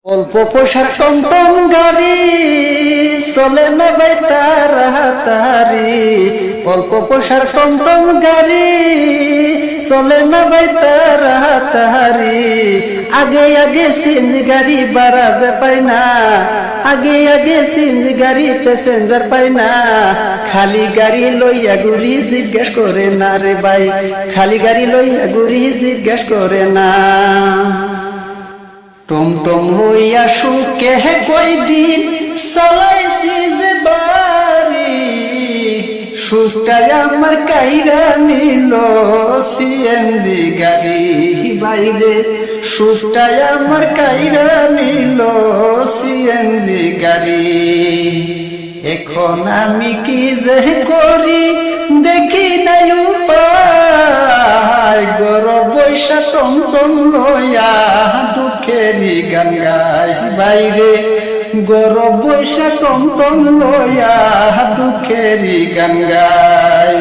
অল্প পয়সার টমটম গাড়ি চলে না ভাই তাড়াতাড়ি। অল্প পয়সার টমটম গাড়ি চলে না ভাই তাড়াতাড়ি। আগে আগে সিএনজি গাড়ি বাড়া যে পাই না, আগে আগে সিএনজি গাড়ি প্যাসেঞ্জার পাই না। খালি গাড়ি লইয়া ঘুরি জিজ্ঞেস করে না রে ভাই, খালি গাড়ি লইয়া ঘুরি জিজ্ঞেস করে না। টমটম লইয়া সুখে কয়দিন চালাইছি যে বাড়ি, সুখটাই আমার কাইরা নিল সিএনজি গাড়ি। বাইরে সুখটাই আমার কাইরা নিল সিএনজি গাড়ি। এখন আমি কি যে করি দেখি নাই উপায়, গরব বৈশা টমটম লইয়া দুঃখেরই গান গাই। বাইরে গরব বৈশা টমটম লইয়া দুঃখেরই গান গাই।